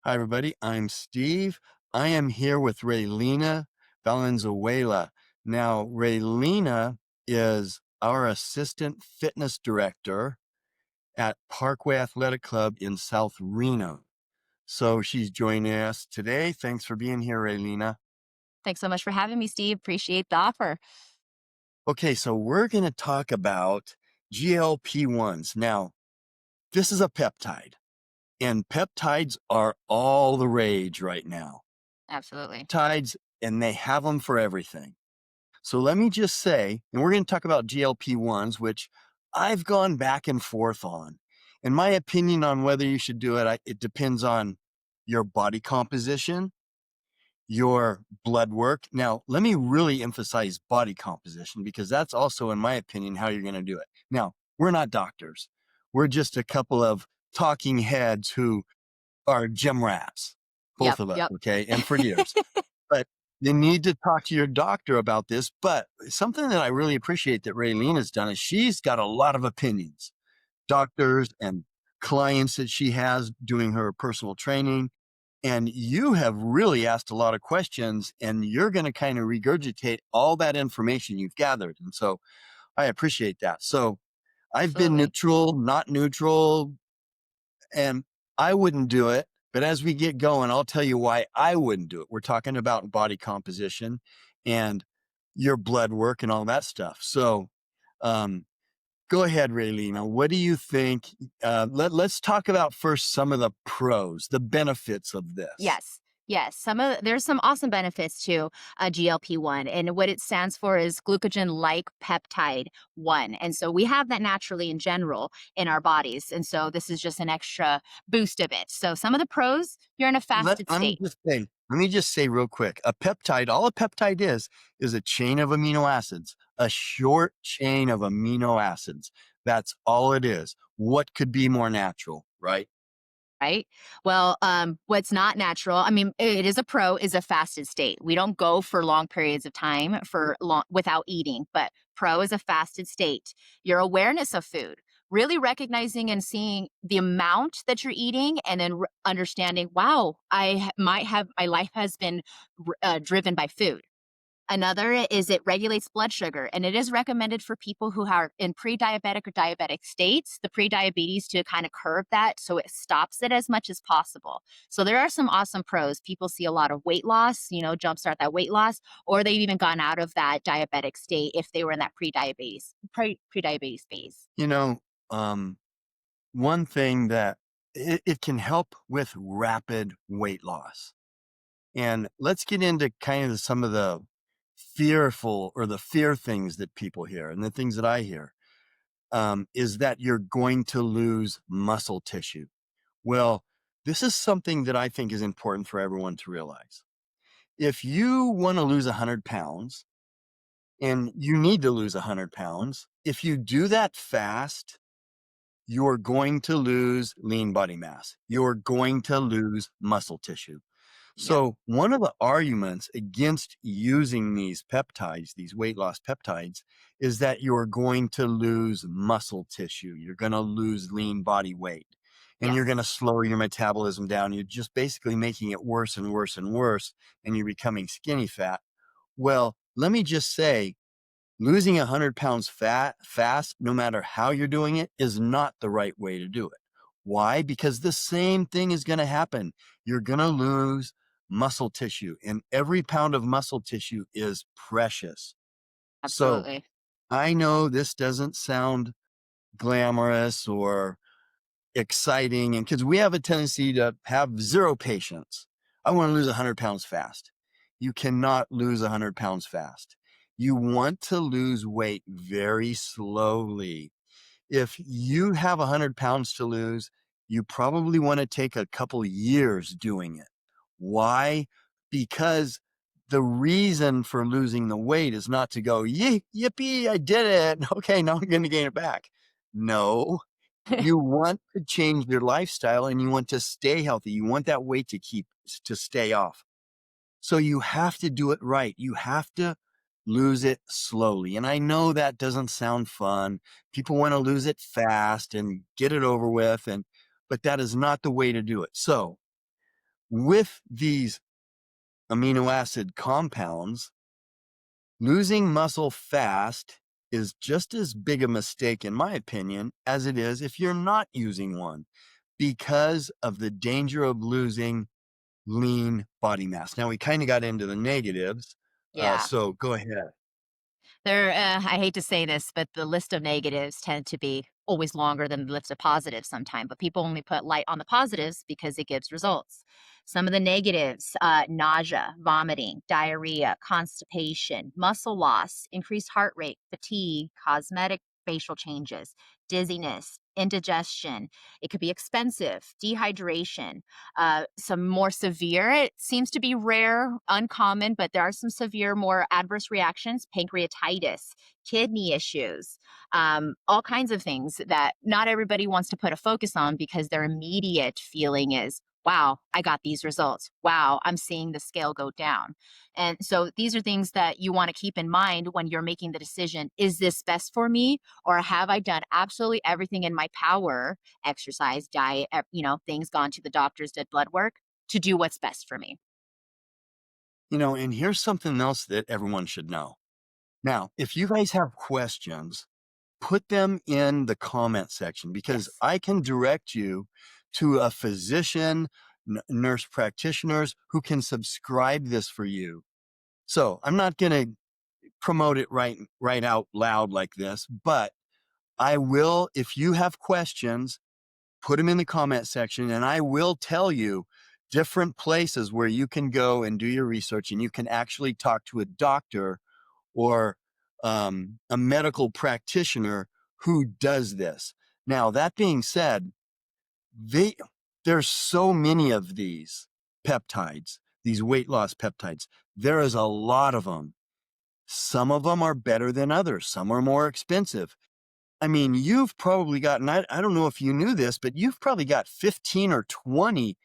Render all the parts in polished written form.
Hi, everybody. I'm Steve. I am here with Raelena Valenzuela. Now, Raelena is our assistant fitness director at Parkway Athletic Club in South Reno. So she's joining us today. Thanks for being here, Raelena. Thanks so much for having me, Steve. Appreciate the offer. Okay, so we're going to talk about GLP-1s. Now, this is a peptide, and peptides are all the rage right now. Absolutely. Peptides, and they have them for everything. So let me just say, and we're going to talk about GLP-1s, which I've gone back and forth on. In my opinion on whether you should do it, it depends on your body composition, your blood work. Now, let me really emphasize body composition because that's also, in my opinion, how you're going to do it. Now, we're not doctors. We're just a couple of talking heads who are gym rats, both Yep. of us, Yep. okay? And for years. But you need to talk to your doctor about this. But something that I really appreciate that Raylene has done is she's got a lot of opinions, doctors and clients that she has doing her personal training. And you have really asked a lot of questions and you're going to kind of regurgitate all that information you've gathered. And so I appreciate that. So I've been Absolutely. neutral, not neutral, and I wouldn't do it. But as we get going, I'll tell you why I wouldn't do it. We're talking about body composition and your blood work and all that stuff. So um, go ahead, Raylena. What do you think? Let's talk about first some of the pros, the benefits of this. Yes. Yes. There's some awesome benefits to a GLP-1, and what it stands for is glucagon-like peptide 1. And so we have that naturally in general in our bodies. And so this is just an extra boost of it. So some of the pros, you're in a Let, fasted let me state. just say, let me just say real quick, a peptide, all a peptide is a chain of amino acids, a short chain of amino acids. That's all it is. What could be more natural, right? Right. Well, what's not natural, I mean, it is a pro, is a fasted state. We don't go for long periods of time for long without eating, but pro is a fasted state. Your awareness of food, really recognizing and seeing the amount that you're eating, and then understanding, wow, might have my life has been driven by food. Another is it regulates blood sugar, and it is recommended for people who are in pre-diabetic or diabetic states, the pre-diabetes, to kind of curb that so it stops it as much as possible. So there are some awesome pros. People see a lot of weight loss, jumpstart that weight loss, or they've even gone out of that diabetic state if they were in that pre-diabetes phase. You know, um, one thing that it can help with rapid weight loss. And let's get into kind of some of the fearful or the fear things that people hear and the things that I hear is that you're going to lose muscle tissue. Well, this is something that I think is important for everyone to realize. If you want to lose 100 pounds and you need to lose 100 pounds, if you do that fast, you're going to lose lean body mass. You're going to lose muscle tissue. Yep. So one of the arguments against using these peptides, these weight loss peptides, is that you're going to lose muscle tissue. You're going to lose lean body weight and you're Yes. going to slow your metabolism down. You're just basically making it worse and worse and worse, and you're becoming skinny fat. Well, let me just say, losing 100 pounds fast, no matter how you're doing it, is not the right way to do it. Why? Because the same thing is going to happen. You're going to lose muscle tissue, and every pound of muscle tissue is precious. So Absolutely. I know this doesn't sound glamorous or exciting, and because we have a tendency to have zero patience. I want to lose 100 pounds fast. You cannot lose 100 pounds fast. You want to lose weight very slowly. If you have 100 pounds to lose, you probably want to take a couple years doing it. Why? Because the reason for losing the weight is not to go, yippee, I did it. Okay, now I'm going to gain it back. No, you want to change your lifestyle and you want to stay healthy. You want that weight to stay off. So you have to do it right. You have to lose it slowly. And I know that doesn't sound fun. People want to lose it fast and get it over with. But that is not the way to do it. So with these amino acid compounds, losing muscle fast is just as big a mistake, in my opinion, as it is if you're not using one, because of the danger of losing lean body mass. Now, we kind of got into the negatives. Yeah. So go ahead. I hate to say this, but the list of negatives tend to be always longer than the list of positives sometimes, but people only put light on the positives because it gives results. Some of the negatives, nausea, vomiting, diarrhea, constipation, muscle loss, increased heart rate, fatigue, cosmetic facial changes, dizziness, indigestion. It could be expensive, dehydration, some more severe, it seems to be rare, uncommon, but there are some severe, more adverse reactions, pancreatitis, kidney issues, all kinds of things that not everybody wants to put a focus on because their immediate feeling is, wow, I got these results. Wow, I'm seeing the scale go down. And so these are things that you want to keep in mind when you're making the decision, is this best for me? Or have I done absolutely everything in my power, exercise, diet, things, gone to the doctors, did blood work to do what's best for me? And here's something else that everyone should know. Now, if you guys have questions, put them in the comment section because Yes. I can direct you to a physician, nurse practitioners who can subscribe this for you. So I'm not going to promote it right out loud like this, but I will, if you have questions, put them in the comment section and I will tell you different places where you can go and do your research and you can actually talk to a doctor or a medical practitioner who does this. Now, that being said, they, there's so many of these peptides, these weight loss peptides. There is a lot of them. Some of them are better than others. Some are more expensive. I mean, you've probably gotten, I don't know if you knew this, but you've probably got 15 or 20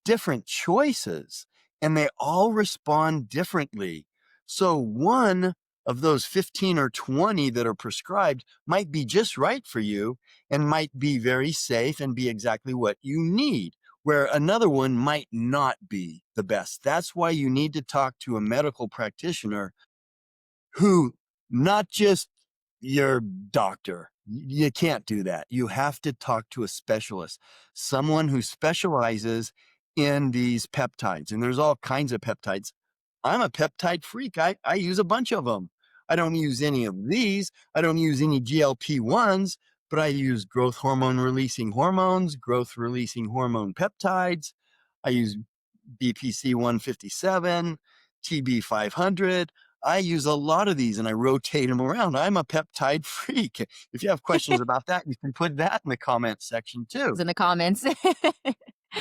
different choices and they all respond differently. So one of those 15 or 20 that are prescribed might be just right for you and might be very safe and be exactly what you need, where another one might not be the best. That's why you need to talk to a medical practitioner who, not just your doctor. You can't do that. You have to talk to a specialist, someone who specializes in these peptides. And there's all kinds of peptides. I'm a peptide freak. I use a bunch of them. I don't use any of these. I don't use any GLP-1s, but I use growth hormone releasing hormones, growth releasing hormone peptides. I use BPC 157, TB 500. I use a lot of these and I rotate them around. I'm a peptide freak. If you have questions about that, you can put that in the comment section too. In the comments.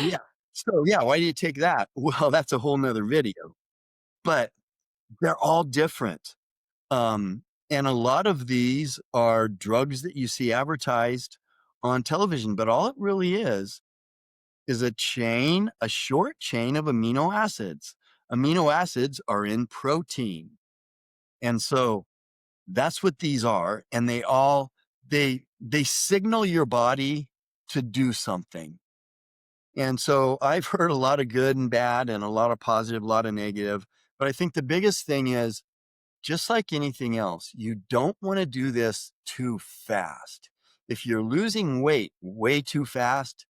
Yeah. So, yeah, why do you take that? Well, that's a whole nother video, but they're all different. And a lot of these are drugs that you see advertised on television, but all it really is a short chain of amino acids. Amino acids are in protein. And so that's what these are. And they signal your body to do something. And so I've heard a lot of good and bad and a lot of positive, a lot of negative. But I think the biggest thing is, just like anything else, you don't want to do this too fast. If you're losing weight way too fast,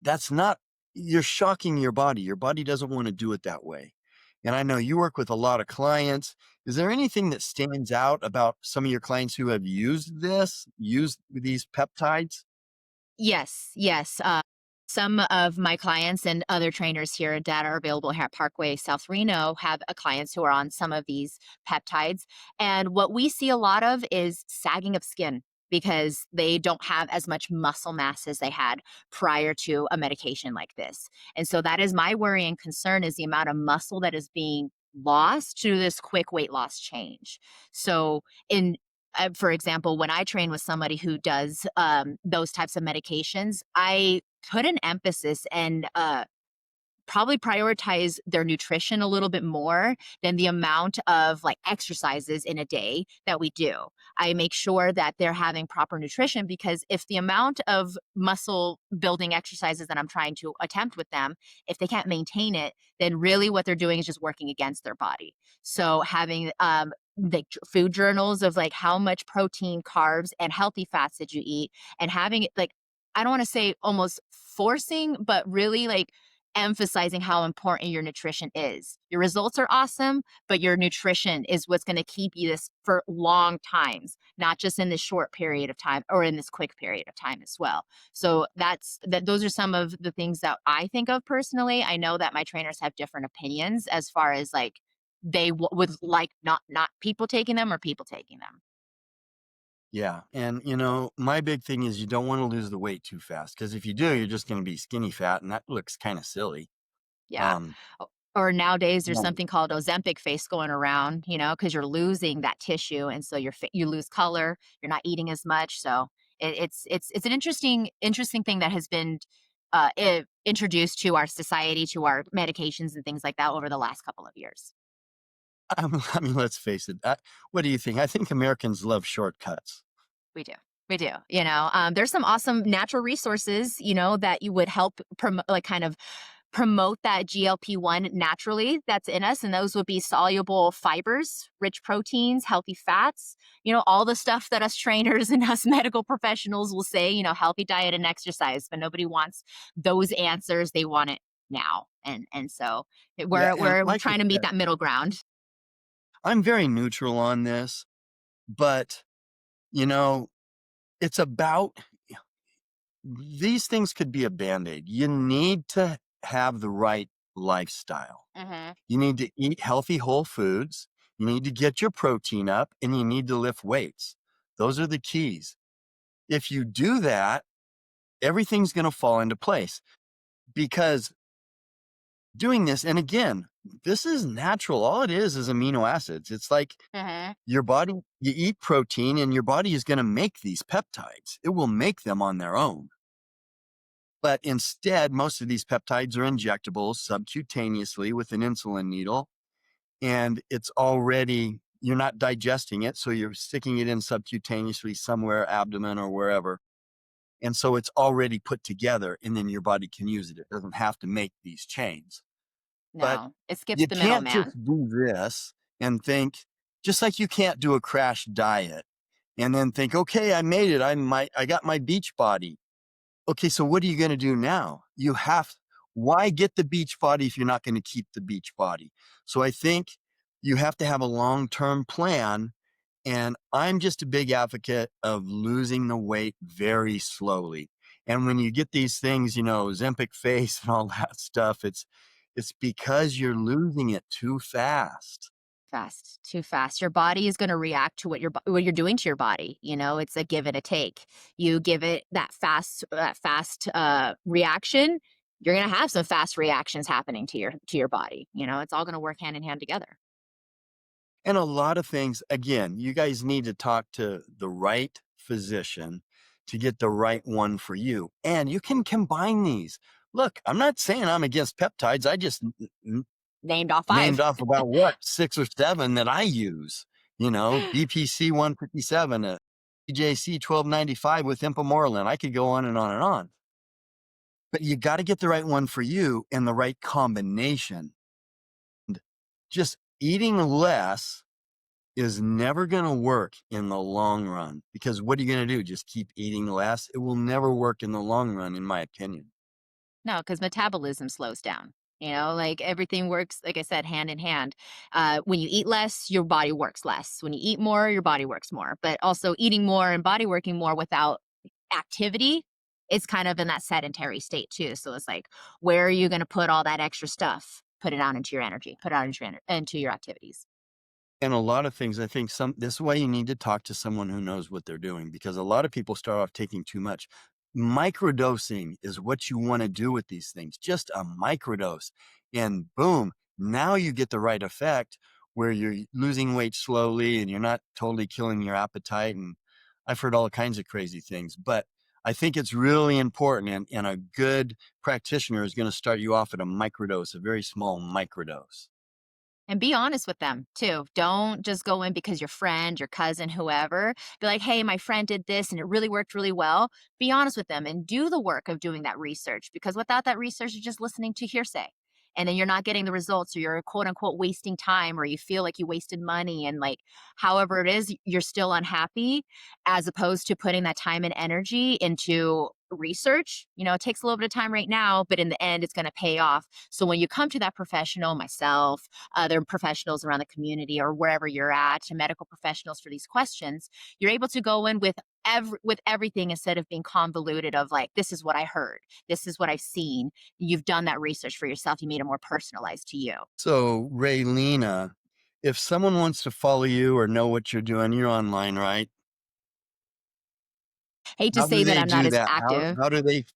that's not, you're shocking your body. Your body doesn't want to do it that way. And I know you work with a lot of clients. Is there anything that stands out about some of your clients who have used these peptides? Yes, yes. Some of my clients and other trainers here that are available here at Parkway South Reno have clients who are on some of these peptides. And what we see a lot of is sagging of skin because they don't have as much muscle mass as they had prior to a medication like this. And so that is my worry and concern, is the amount of muscle that is being lost to this quick weight loss change. So in for example, when I train with somebody who does those types of medications, I put an emphasis and probably prioritize their nutrition a little bit more than the amount of like exercises in a day that we do. I make sure that they're having proper nutrition because if the amount of muscle building exercises that I'm trying to attempt with them, if they can't maintain it, then really what they're doing is just working against their body. So having the food journals of like how much protein, carbs, and healthy fats did you eat, and having it like, I don't want to say almost forcing, but really like emphasizing how important your nutrition is. Your results are awesome, but your nutrition is what's going to keep you this for long times, not just in this short period of time or in this quick period of time as well. So those are some of the things that I think of personally. I know that my trainers have different opinions as far as like they would like not people taking them or people taking them. Yeah. And, my big thing is you don't want to lose the weight too fast because if you do, you're just going to be skinny fat and that looks kind of silly. Yeah. Um, Or nowadays, there's yeah. something called Ozempic face going around, because you're losing that tissue, and so you lose color. You're not eating as much, so it's an interesting thing that has been introduced to our society, to our medications and things like that over the last couple of years. I mean, let's face it. What do you think? I think Americans love shortcuts. We do. We do. There's some awesome natural resources, that you would help promote, like kind of promote that GLP-1 naturally that's in us. And those would be soluble fibers, rich proteins, healthy fats, all the stuff that us trainers and us medical professionals will say, healthy diet and exercise, but nobody wants those answers. They want it now. And so Yeah. And we're like I trying to meet said, that middle ground. I'm very neutral on this, but, you know, it's about these things could be a band-aid. You need to have the right lifestyle. Hmm. You need to eat healthy whole foods. You need to get your protein up and you need to lift weights. Those are the keys. If you do that, everything's going to fall into place because doing this, and again, this is natural. All it is amino acids. It's like Hmm. your body, you eat protein and your body is going to make these peptides. It will make them on their own. But instead, most of these peptides are injectables subcutaneously with an insulin needle. And it's already, you're not digesting it. So you're sticking it in subcutaneously somewhere, abdomen or wherever. And so it's already put together and then your body can use it. It doesn't have to make these chains. But No, it skips you the can't just middleman. do this and think, just like you can't do a crash diet and then think, okay, I made it. I got my beach body. Okay, so what are you going to do now? Why get the beach body if you're not going to keep the beach body? So I think you have to have a long-term plan. And I'm just a big advocate of losing the weight very slowly. And when you get these things, Ozempic face and all that stuff, it's because you're losing it too fast. Fast, too fast. Your body is gonna react to what you're doing to your body, it's a give and a take. You give it that fast reaction, you're gonna have some fast reactions happening to your body, it's all gonna work hand in hand together. And a lot of things, again, you guys need to talk to the right physician to get the right one for you. And you can combine these. Look, I'm not saying I'm against peptides. I just Named off named 5. off about what, 6 or 7 that I use, BPC 157, BJC 1295 with impamorelin. I could go on and on and on. But you got to get the right one for you and the right combination. And just eating less is never going to work in the long run because what are you going to do? Just keep eating less? It will never work in the long run, in my opinion. No, because metabolism slows down. Like everything works, like I said, hand in hand. When you eat less, your body works less. When you eat more, your body works more. But also, eating more and body working more without activity is kind of in that sedentary state too. So it's like, where are you going to put all that extra stuff? Put it out into your energy. Put it out into your activities. And a lot of things, I think this is why you need to talk to someone who knows what they're doing because a lot of people start off taking too much. Microdosing is what you want to do with these things, just a microdose. And boom, now you get the right effect where you're losing weight slowly and you're not totally killing your appetite. And I've heard all kinds of crazy things, but I think it's really important, and a good practitioner is going to start you off at a microdose, a very small microdose. And be honest with them too. Don't just go in because your friend, your cousin, whoever, be like, hey, my friend did this and it really worked really well. Be honest with them and do the work of doing that research, because without that research, you're just listening to hearsay. And then you're not getting the results, or you're quote unquote wasting time, or you feel like you wasted money. And like, however it is, you're still unhappy, as opposed to putting that time and energy into research. It takes a little bit of time right now, but in the end, it's going to pay off. So when you come to that professional, myself, other professionals around the community or wherever you're at, medical professionals, for these questions, you're able to go in with everything, instead of being convoluted of like, this is what I heard, this is what I've seen. You've done that research for yourself. You made it more personalized to you. So, Raylena, if someone wants to follow you or know what you're doing, you're online, right? Hate to How do say that they I'm not do as that? active.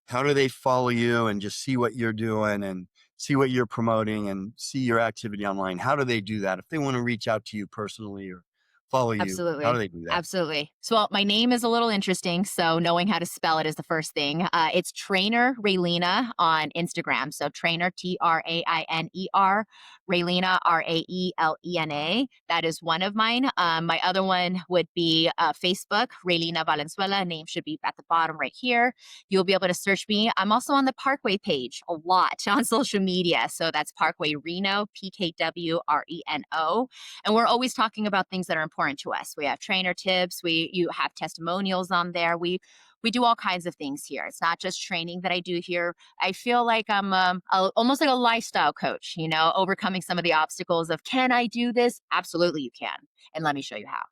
How do they follow you and just see what you're doing and see what you're promoting and see your activity online? How do they do that? If they want to reach out to you personally or follow you, how do Absolutely. they do that? Absolutely. So, well, my name is a little interesting. So, knowing how to spell it is the first thing. It's Trainer Raelena on Instagram. So, Trainer, Trainer, Raelena, Raelena. That is one of mine. My other one would be Facebook, Raelena Valenzuela. Name should be at the bottom right here. You'll be able to search me. I'm also on the Parkway page a lot on social media. So, that's Parkway Reno, PKWRENO. And we're always talking about things that are important to us. We have trainer tips, you have testimonials on there. We do all kinds of things here. It's not just training that I do here. I feel like I'm almost like a lifestyle coach, overcoming some of the obstacles of, can I do this? Absolutely, you can. And let me show you how.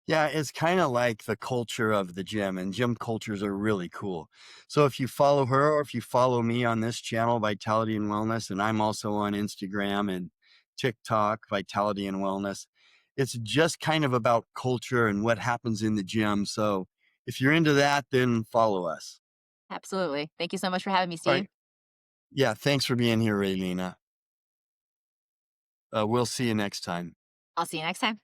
Yeah, it's kind of like the culture of the gym, and gym cultures are really cool. So if you follow her or if you follow me on this channel, Vitality and Wellness, and I'm also on Instagram and TikTok, Vitality and Wellness, it's just kind of about culture and what happens in the gym. So if you're into that, then follow us. Absolutely. Thank you so much for having me, All Steve. right. Yeah, thanks for being here, Raylena. We'll see you next time. I'll see you next time.